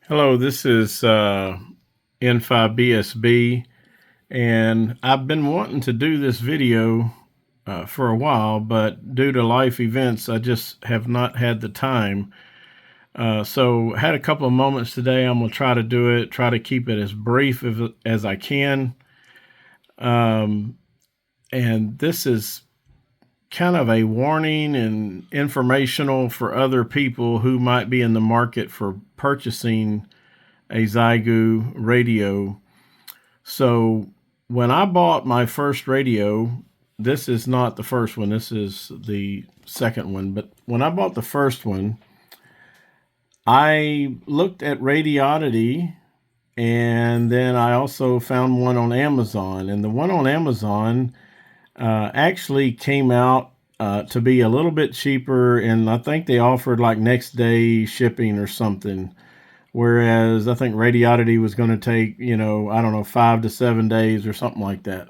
Hello, this is N5BSB, and I've been wanting to do this video for a while, but due to life events, I just have not had the time. So had a couple of moments today. I'm going to try to do it, try to keep it as brief as I can. And this is kind of a warning and informational for other people who might be in the market for purchasing a Xeigu radio. So when I bought my first radio, this is not the first one, this is the second one, but when I bought the first one, I looked at Radiodity, and then I also found one on Amazon, and the one on Amazon actually came out to be a little bit cheaper, and I think they offered like next day shipping or something. Whereas I think Radiodity was going to take, I don't know, 5 to 7 days or something like that.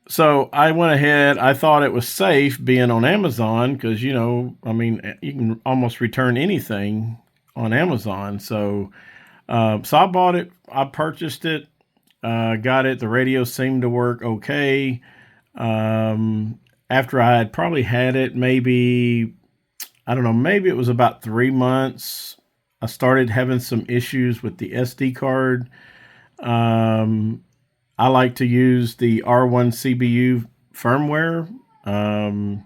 So I went ahead. I thought it was safe being on Amazon because, you can almost return anything on Amazon. So I bought it. I purchased it, got it. The radio seemed to work okay. After I had probably had it maybe it was about 3 months, I started having some issues with the SD card. I like to use the R1 CBU firmware. And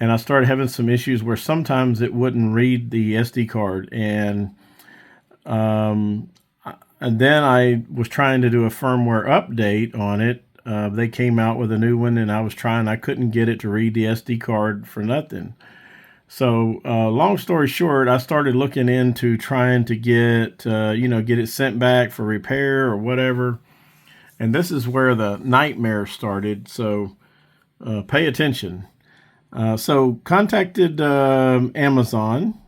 I started having some issues where sometimes it wouldn't read the SD card. And then I was trying to do a firmware update on it. They came out with a new one, and I couldn't get it to read the SD card for nothing. So long story short, I started looking into trying to get it sent back for repair or whatever. And this is where the nightmare started. So pay attention. So contacted Amazon.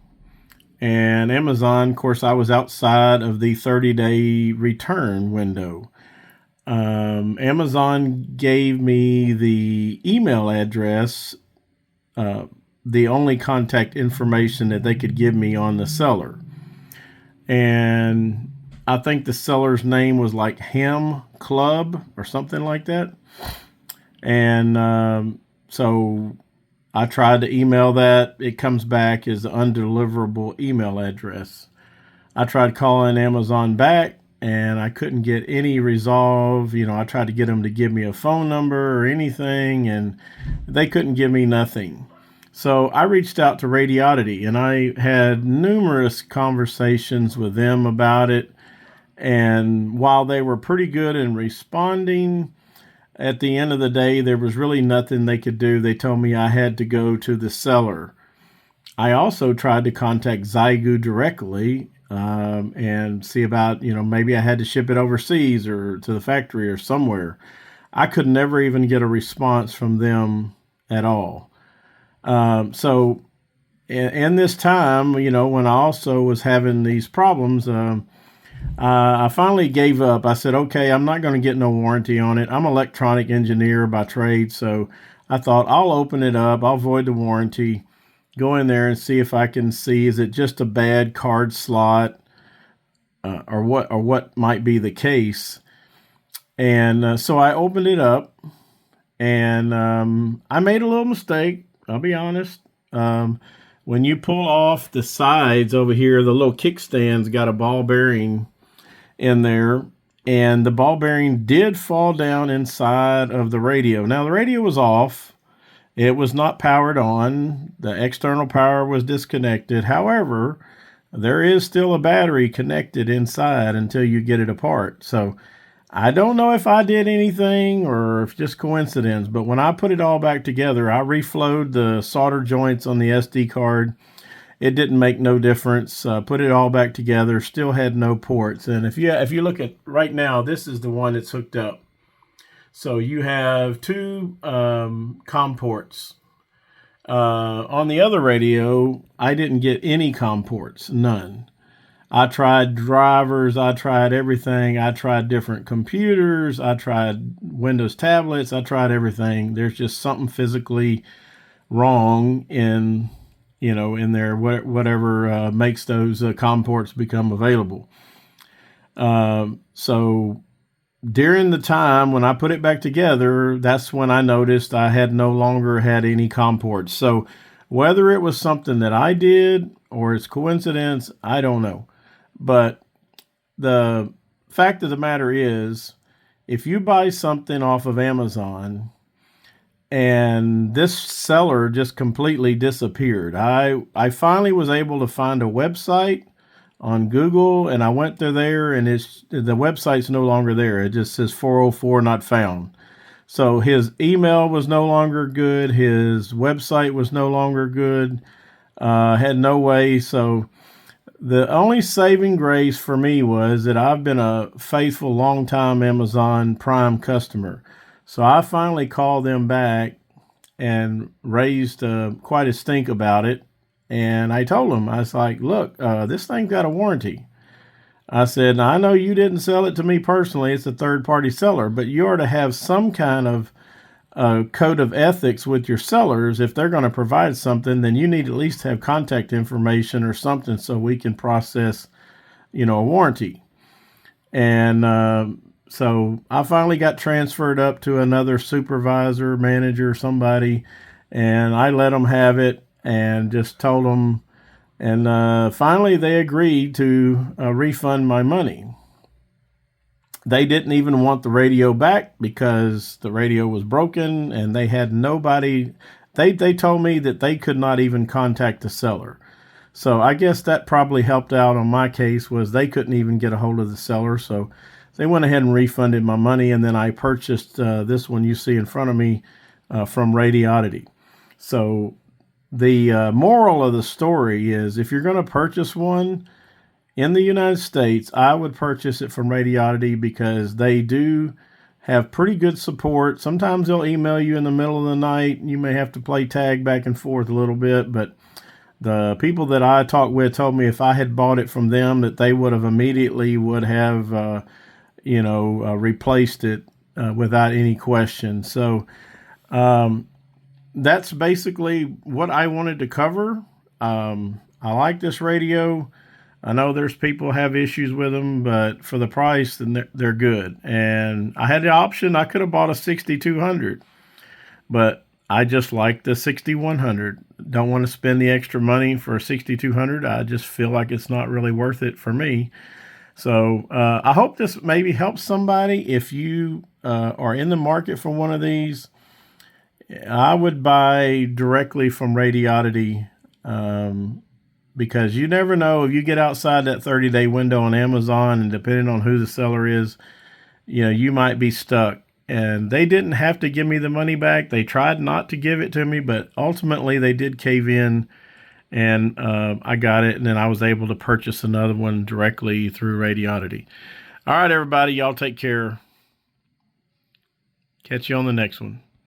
And Amazon, of course, I was outside of the 30-day return window. Amazon gave me the email address, the only contact information that they could give me on the seller. And I think the seller's name was like Ham Club or something like that. And so I tried to email that. It comes back as an undeliverable email address. I tried calling Amazon back, and I couldn't get any resolve. I tried to get them to give me a phone number or anything, and they couldn't give me nothing. So I reached out to Radiodity, and I had numerous conversations with them about it. And while they were pretty good in responding, at the end of the day, there was really nothing they could do. They told me I had to go to the seller. I also tried to contact Xeigu directly and see about, maybe I had to ship it overseas or to the factory or somewhere. I could never even get a response from them at all. So in this time, when I also was having these problems, I finally gave up. I said, okay, I'm not going to get no warranty on it. I'm an electronic engineer by trade, so I thought I'll open it up. I'll void the warranty, go in there and see if I can see, is it just a bad card slot or what might be the case. And so I opened it up, and I made a little mistake. I'll be honest. When you pull off the sides over here, the little kickstand's got a ball bearing in there, and the ball bearing did fall down inside of the radio. Now, the radio was off. It was not powered on. The external power was disconnected. However, there is still a battery connected inside until you get it apart. So I don't know if I did anything or if just coincidence, but when I put it all back together, I reflowed the solder joints on the SD card. It didn't make no difference. Put it all back together, still had no ports. And if you look at right now, this is the one that's hooked up. So you have two COM ports. On the other radio, I didn't get any COM ports, none. I tried drivers, I tried everything. I tried different computers, I tried Windows tablets, I tried everything. There's just something physically wrong in in there, whatever makes those COM ports become available. So during the time when I put it back together, that's when I noticed I had no longer had any COM ports. So whether it was something that I did or it's coincidence, I don't know. But the fact of the matter is, if you buy something off of Amazon and this seller just completely disappeared, I finally was able to find a website on Google, and I went through there, and the website's no longer there. It just says 404 not found. So his email was no longer good. His website was no longer good. Had no way. So the only saving grace for me was that I've been a faithful, long-time Amazon Prime customer. So I finally called them back and raised quite a stink about it. And I told them, I was like, look, this thing's got a warranty. I said, now, I know you didn't sell it to me personally. It's a third-party seller, but you are to have some kind of code of ethics with your sellers. If they're going to provide something, then you need to at least have contact information or something so we can process, a warranty. And so I finally got transferred up to another supervisor, manager, somebody, and I let them have it and just told them. And finally, they agreed to refund my money. They didn't even want the radio back because the radio was broken, and they had nobody. They told me that they could not even contact the seller. So I guess that probably helped out on my case, was they couldn't even get a hold of the seller. So they went ahead and refunded my money, and then I purchased this one you see in front of me from Radiodity. So the moral of the story is, if you're going to purchase one in the United States, I would purchase it from Radiodity because they do have pretty good support. Sometimes they'll email you in the middle of the night. You may have to play tag back and forth a little bit, but the people that I talked with told me if I had bought it from them, that they would have immediately replaced it without any question. So that's basically what I wanted to cover. I like this radio. I know there's people have issues with them, but for the price, then they're good. And I had the option. I could have bought a 6200, but I just like the 6100. Don't want to spend the extra money for a 6200. I just feel like it's not really worth it for me. So I hope this maybe helps somebody. If you are in the market for one of these, I would buy directly from Radiodity, because you never know if you get outside that 30-day window on Amazon, and depending on who the seller is, you might be stuck. And they didn't have to give me the money back. They tried not to give it to me, but ultimately they did cave in, and I got it, and then I was able to purchase another one directly through Radiodity. All right, everybody, y'all take care. Catch you on the next one.